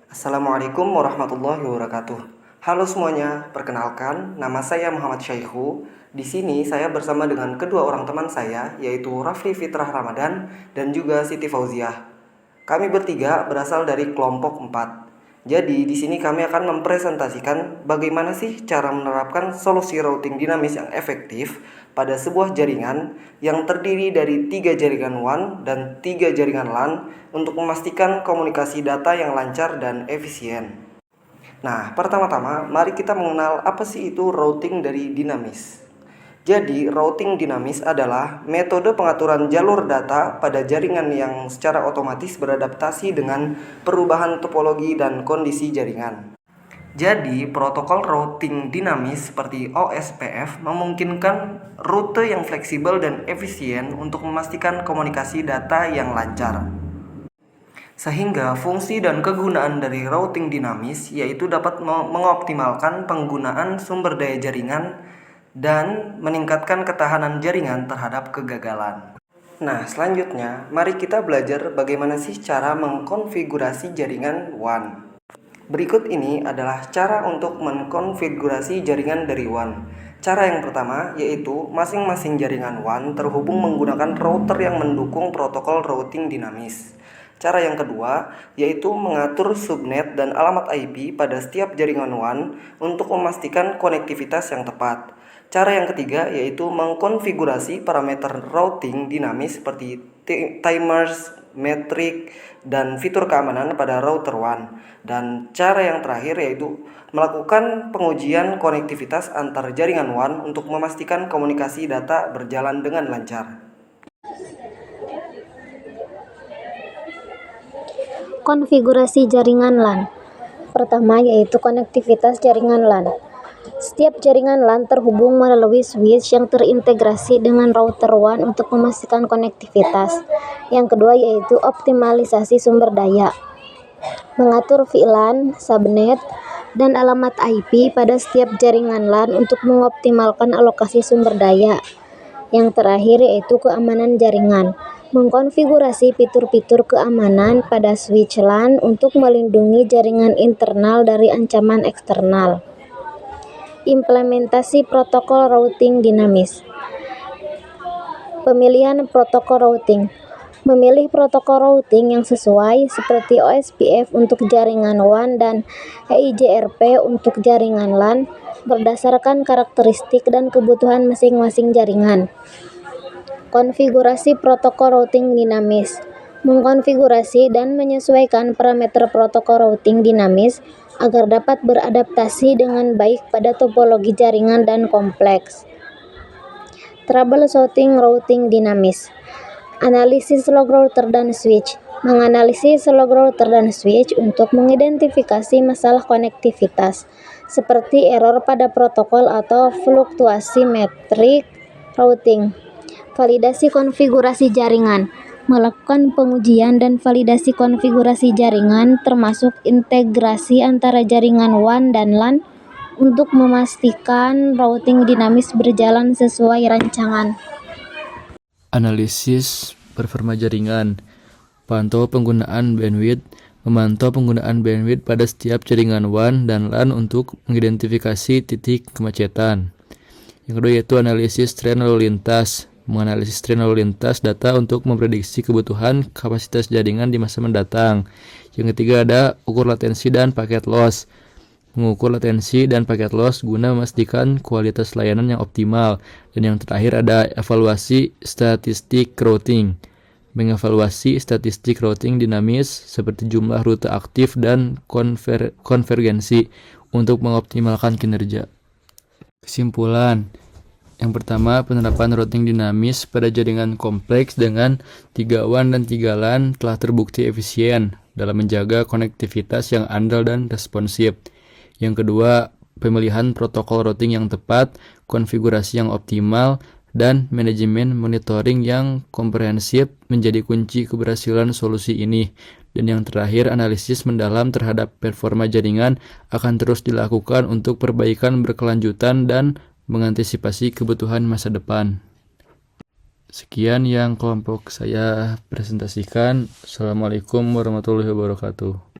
Assalamualaikum warahmatullahi wabarakatuh. Halo semuanya, perkenalkan nama saya Muhammad Syaihu. Di sini saya bersama dengan kedua orang teman saya, yaitu Rafli Fitrah Ramadan dan juga Siti Fauziah. Kami bertiga berasal dari kelompok 4. Jadi di sini kami akan mempresentasikan bagaimana sih cara menerapkan solusi routing dinamis yang efektif pada sebuah jaringan yang terdiri dari 3 jaringan WAN dan 3 jaringan LAN untuk memastikan komunikasi data yang lancar dan efisien. Nah, pertama-tama mari kita mengenal apa sih itu routing dari dinamis. Jadi, routing dinamis adalah metode pengaturan jalur data pada jaringan yang secara otomatis beradaptasi dengan perubahan topologi dan kondisi jaringan. Jadi, protokol routing dinamis seperti OSPF memungkinkan rute yang fleksibel dan efisien untuk memastikan komunikasi data yang lancar. Sehingga fungsi dan kegunaan dari routing dinamis yaitu dapat mengoptimalkan penggunaan sumber daya jaringan dan meningkatkan ketahanan jaringan terhadap kegagalan. Nah, selanjutnya mari kita belajar bagaimana sih cara mengkonfigurasi jaringan WAN. Berikut ini adalah cara untuk mengkonfigurasi jaringan dari WAN. Cara yang pertama yaitu masing-masing jaringan WAN terhubung menggunakan router yang mendukung protokol routing dinamis. Cara yang kedua yaitu mengatur subnet dan alamat IP pada setiap jaringan WAN untuk memastikan konektivitas yang tepat. Cara yang ketiga yaitu mengkonfigurasi parameter routing dinamis seperti timers, metrik, dan fitur keamanan pada router WAN. Dan cara yang terakhir yaitu melakukan pengujian konektivitas antar jaringan WAN untuk memastikan komunikasi data berjalan dengan lancar. Konfigurasi jaringan LAN. Pertama yaitu konektivitas jaringan LAN. Setiap jaringan LAN terhubung melalui switch yang terintegrasi dengan router WAN untuk memastikan konektivitas. Yang kedua yaitu optimalisasi sumber daya. Mengatur VLAN, subnet, dan alamat IP pada setiap jaringan LAN untuk mengoptimalkan alokasi sumber daya. Yang terakhir yaitu keamanan jaringan. Mengkonfigurasi fitur-fitur keamanan pada switch LAN untuk melindungi jaringan internal dari ancaman eksternal. Implementasi protokol routing dinamis. Pemilihan protokol routing. Memilih protokol routing yang sesuai seperti OSPF untuk jaringan WAN dan EIGRP untuk jaringan LAN berdasarkan karakteristik dan kebutuhan masing-masing jaringan. Konfigurasi protokol routing dinamis. Mengkonfigurasi dan menyesuaikan parameter protokol routing dinamis agar dapat beradaptasi dengan baik pada topologi jaringan dan kompleks. Troubleshooting routing dinamis. Analisis log router dan switch. Menganalisis log router dan switch untuk mengidentifikasi masalah konektivitas, seperti error pada protokol atau fluktuasi metrik routing. Validasi konfigurasi jaringan. Melakukan pengujian dan validasi konfigurasi jaringan termasuk integrasi antara jaringan WAN dan LAN untuk memastikan routing dinamis berjalan sesuai rancangan. Analisis performa jaringan. Pantau penggunaan bandwidth. Memantau penggunaan bandwidth pada setiap jaringan WAN dan LAN untuk mengidentifikasi titik kemacetan. Yang kedua yaitu analisis tren lalu lintas. Menganalisis tren lalu lintas data untuk memprediksi kebutuhan kapasitas jaringan di masa mendatang. Yang ketiga ada ukur latensi dan paket loss. Mengukur latensi dan paket loss guna memastikan kualitas layanan yang optimal. Dan yang terakhir ada evaluasi statistik routing. Mengevaluasi statistik routing dinamis seperti jumlah rute aktif dan konvergensi untuk mengoptimalkan kinerja. Kesimpulan. Yang pertama, penerapan routing dinamis pada jaringan kompleks dengan 3 WAN dan 3 LAN telah terbukti efisien dalam menjaga konektivitas yang andal dan responsif. Yang kedua, pemilihan protokol routing yang tepat, konfigurasi yang optimal, dan manajemen monitoring yang komprehensif menjadi kunci keberhasilan solusi ini. Dan yang terakhir, analisis mendalam terhadap performa jaringan akan terus dilakukan untuk perbaikan berkelanjutan dan mengantisipasi kebutuhan masa depan. Sekian yang kelompok saya presentasikan. Assalamualaikum warahmatullahi wabarakatuh.